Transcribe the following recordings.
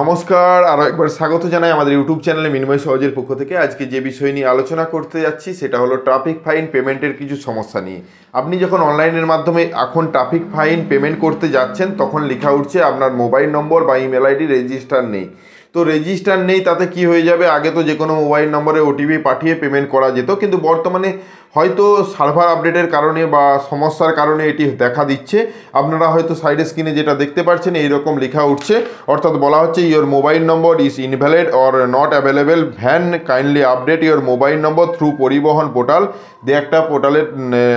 নমস্কার, আরও একবার স্বাগত জানাই আমাদের ইউটিউব চ্যানেলে মিনিময় সহজের পক্ষ থেকে। আজকে যে বিষয় নিয়ে আলোচনা করতে যাচ্ছি সেটা হলো ট্রাফিক ফাইন পেমেন্টের কিছু সমস্যা নিয়ে। আপনি যখন অনলাইনের মাধ্যমে এখন ট্রাফিক ফাইন পেমেন্ট করতে যাচ্ছেন তখন লেখা উঠছে আপনার মোবাইল নম্বর বা ইমেল আইডি রেজিস্টার নেই। তো রেজিস্টার নেই তাতে কি হয়ে যাবে, আগে তো যে কোনো মোবাইল নম্বরে ওটিপি পাঠিয়ে পেমেন্ট করা যেত, কিন্তু বর্তমানে হয়তো সার্ভার আপডেটের কারণে বা সমস্যার কারণে এটি দেখা দিচ্ছে। আপনারা হয়তো সাইডে স্ক্রিনে যেটা দেখতে পাচ্ছেন এইরকম লেখা উঠছে, অর্থাৎ বলা হচ্ছে your mobile number is invalid or not available, van kindly update your mobile number through পরিবহন পোর্টাল। দিয়ে একটা পোর্টালের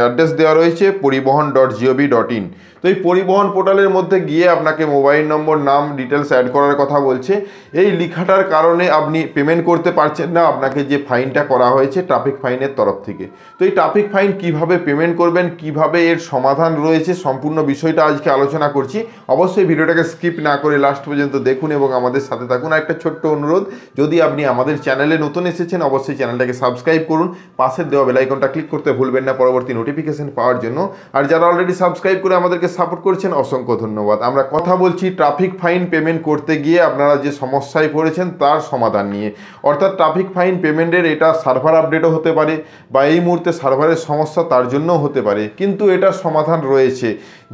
অ্যাড্রেস দেওয়া রয়েছে poribohon.gov.in। তো এই পরিবহন পোর্টালের মধ্যে গিয়ে আপনাকে মোবাইল নম্বর, নাম, ডিটেলস অ্যাড করার কথা বলছে। এই লেখাটার কারণে আপনি পেমেন্ট করতে পারছেন না, আপনাকে যে ফাইনটা করা হয়েছে ট্রাফিক ফাইনের তরফ থেকে। তো এই ট্রাফিক ফাইন কিভাবে পেমেন্ট করবেন, কিভাবে এর সমাধান রয়েছে, সম্পূর্ণ বিষয়টা আজকে আলোচনা করছি। অবশ্যই ভিডিওটাকে স্কিপ না করে লাস্ট পর্যন্ত দেখুন এবং আমাদের সাথে থাকুন। আর একটা ছোট্ট অনুরোধ, যদি আপনি আমাদের চ্যানেলে নতুন এসেছেন অবশ্যই চ্যানেলটাকে সাবস্ক্রাইব করুন, পাশের দেওয়া বেল আইকনটা ক্লিক করতে ভুলবেন না পরবর্তী নোটিফিকেশন পাওয়ার জন্য। আর যারা অলরেডি সাবস্ক্রাইব করে আমাদেরকে সাপোর্ট করছেন অসংখ্য ধন্যবাদ। আমরা কথা বলছি ট্রাফিক ফাইন পেমেন্ট করতে গিয়ে আপনারা যে সমস্যায় পড়েছেন তার সমাধান নিয়ে। অর্থাৎ ট্রাফিক ফাইন পেমেন্টের এটা সার্ভার আপডেটও হতে পারে বা এই মুহূর্তে সার্ভারের সমস্যা তার জন্যও হতে পারে, কিন্তু এটার সমাধান রয়েছে।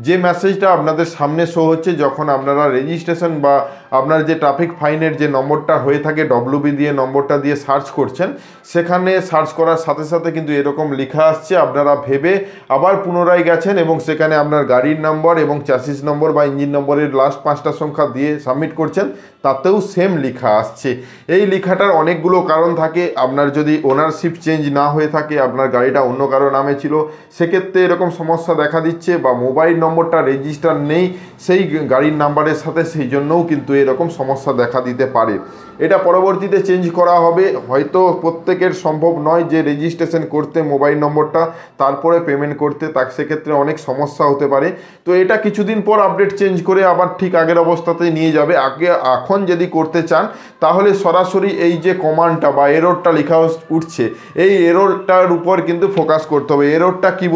যে মেসেজটা আপনাদের সামনে শো হচ্ছে যখন আপনারা রেজিস্ট্রেশন বা আপনার যে ট্রাফিক ফাইনের যে নম্বরটা হয়ে থাকে ডব্লিউবি দিয়ে নম্বরটা দিয়ে সার্চ করছেন, সেখানে সার্চ করার সাথে সাথে কিন্তু এরকম লেখা আসছে, আপনারা ভেবে আবার পুনরায় গেছেন এবং সেখানে আপনার গাড়ির নম্বর এবং চ্যাসিস নম্বর বা ইঞ্জিন নম্বরের লাস্ট 5টা সংখ্যা দিয়ে সাবমিট করছেন, তাতেও সেম লেখা আসছে। এই লেখাটার অনেকগুলো কারণ থাকে। আপনার যদি ওনারশিপ চেঞ্জ না হয়ে থাকে, আপনার গাড়িটা অন্য কারো নামে ছিল, সেক্ষেত্রে এরকম সমস্যা দেখা দিচ্ছে, বা মোবাইল নম্বরটা রেজিস্টার নেই সেই গাড়ির নাম্বারের সাথে, সেই জন্যও কিন্তু এরকম সমস্যা দেখা দিতে পারে। এটা পরবর্তীতে চেঞ্জ করা হবে, হয়তো প্রত্যেকের সম্ভব নয় যে রেজিস্ট্রেশন করতে মোবাইল নম্বরটা তারপরে পেমেন্ট করতে, তা সেক্ষেত্রে অনেক সমস্যা হতে পারে। তো এটা কিছুদিন পর আপডেট চেঞ্জ করে আবার ঠিক আগের অবস্থাতেই নিয়ে যাবে। এখন যদি করতে চান তাহলে সরাসরি এই যে কমান্ডটা বা এররটা লেখা উঠছে, এই এররটার উপর কিন্তু ফোকাস করতে হবে। এররটা কি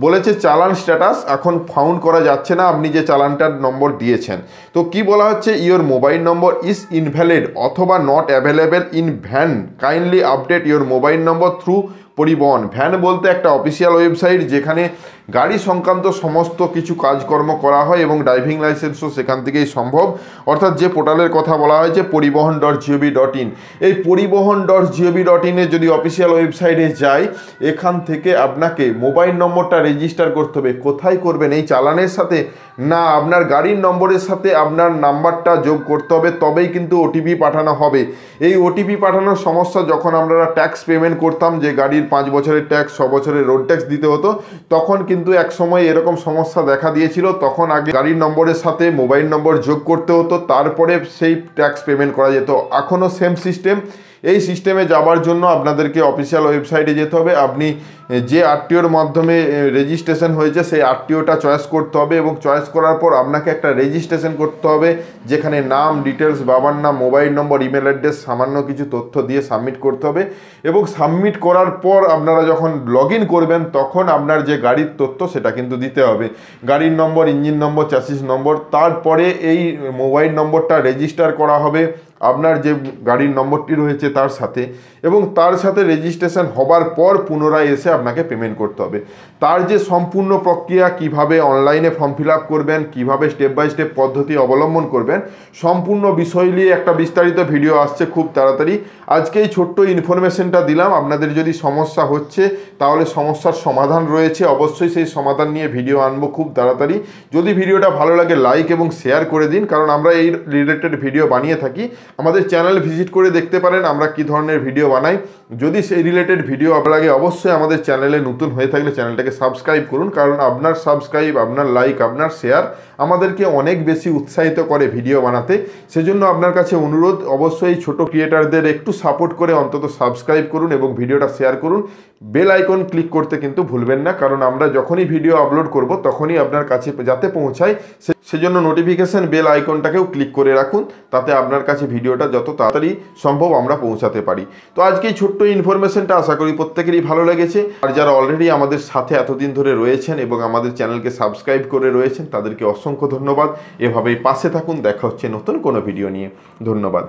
বলেছে চালান স্ট্যাটাস এখন ফাউন্ড করা যাচ্ছে না আপনি যে চালানটার নম্বর দিয়েছেন। তো কি বলা হচ্ছে, your mobile number is invalid অথবা not available in Vahan, kindly update your mobile number through Parivahan. Vahan বলতে একটা অফিসিয়াল ওয়েবসাইট যেখানে গাড়ি সংক্রান্ত সমস্ত কিছু কাজকর্ম করা হয় এবং ড্রাইভিং লাইসেন্সও সেখান থেকেই সম্ভব। অর্থাৎ যে পোর্টালের কথা বলা হয়েছে poribohon.gov.in, এই poribohon.gov.in যদি অফিসিয়াল ওয়েবসাইটে যাই, এখান থেকে আপনাকে মোবাইল নম্বরটা রেজিস্টার করতে হবে। কোথায় করবেন, এই চালানের সাথে না, আপনার গাড়ির নম্বরের সাথে আপনার নাম্বারটা যোগ করতে হবে, তবেই কিন্তু ওটিপি পাঠানো হবে। এই ওটিপি পাঠানোর সমস্যা যখন আমরা ট্যাক্স পেমেন্ট করতাম, যে গাড়ির 5 বছরের ট্যাক্স, 6 বছরের রোড ট্যাক্স দিতে হতো, তখন কিন্তু এক সময় এরকম সমস্যা দেখা দিয়েছিল। তখন আগে গাড়ির নম্বরের সাথে মোবাইল নম্বর যোগ করতে হতো, তারপরে সেই ট্যাক্স পেমেন্ট করা যেত। এখনও সেম সিস্টেম। এই সিস্টেমে যাবার জন্য আপনাদেরকে অফিসিয়াল ওয়েবসাইটে যেতে হবে। আপনি যে আরটিওর মাধ্যমে রেজিস্ট্রেশন হয়েছে সেই আরটিওটা চয়েস করতে হবে এবং চয়েস করার পর আপনাকে একটা রেজিস্ট্রেশন করতে হবে, যেখানে নাম, ডিটেলস, বাবার নাম, মোবাইল নম্বর, ইমেল অ্যাড্রেস, সামান্য কিছু তথ্য দিয়ে সাবমিট করতে হবে। এবং সাবমিট করার পর আপনারা যখন লগ ইন করবেন তখন আপনার যে গাড়ির তথ্য সেটা কিন্তু দিতে হবে, গাড়ির নম্বর, ইঞ্জিন নম্বর, চ্যাসিস নম্বর। তারপরে এই মোবাইল নম্বরটা রেজিস্টার করা হবে আপনার যে গাড়ির নম্বরটি রয়েছে তার সাথে, এবং তার সাথে রেজিস্ট্রেশন হবার পর পুনরায় এসে আপনাকে পেমেন্ট করতে হবে। তার যে সম্পূর্ণ প্রক্রিয়া, কিভাবে অনলাইনে ফর্ম ফিল আপ করবেন, কিভাবে স্টেপ বাই স্টেপ পদ্ধতি অবলম্বন করবেন, সম্পূর্ণ বিষয় নিয়ে একটা বিস্তারিত ভিডিও আসছে খুব তাড়াতাড়ি। আজকে এই ছোট্ট ইনফরমেশনটা দিলাম। আপনাদের যদি সমস্যা হচ্ছে তাহলে সমস্যার সমাধান রয়েছে, অবশ্যই সেই সমাধান নিয়ে ভিডিও আনবো খুব তাড়াতাড়ি। যদি ভিডিওটা ভালো লাগে লাইক এবং শেয়ার করে দিন, কারণ আমরা এই রিলেটেড ভিডিও বানিয়ে থাকি। আমাদের চ্যানেল ভিজিট করে দেখতে পারেন আমরা কী ধরনের ভিডিও বানাই। যদি সেই রিলেটেড ভিডিও আপনার লাগে অবশ্যই আমাদের চ্যানেলে নতুন হয়ে থাকলে চ্যানেলটাকে সাবস্ক্রাইব করুন, কারণ আপনার সাবস্ক্রাইব, আপনার লাইক, আপনার শেয়ার আমাদেরকে অনেক বেশি উৎসাহিত করে ভিডিও বানাতে। সেজন্য আপনার কাছে অনুরোধ, অবশ্যই ছোট ক্রিয়েটারদের একটু সাপোর্ট করে অন্তত সাবস্ক্রাইব করুন এবং ভিডিওটা শেয়ার করুন। বেল আইকন ক্লিক করতে কিন্তু ভুলবেন না, কারণ আমরা যখনই ভিডিও আপলোড করব তখনই আপনার কাছে যাতে পৌঁছায় সেজন্য নোটিফিকেশন বেল আইকনটাকেও ক্লিক করে রাখুন, তাতে আপনার কাছে ভিডিওটা যত তাড়াতাড়ি সম্ভব আমরা পৌঁছাতে পারি। তো আজকে এই ছোট্ট ইনফরমেশনটা আশা করি প্রত্যেকেরই ভালো লেগেছে। আর যারা অলরেডি আমাদের সাথে এতদিন ধরে রয়েছেন এবং আমাদের চ্যানেলকে সাবস্ক্রাইব করে রয়েছেন তাদেরকে অসংখ্য ধন্যবাদ। এভাবেই পাশে থাকুন, দেখা হচ্ছে নতুন কোনো ভিডিও নিয়ে। ধন্যবাদ।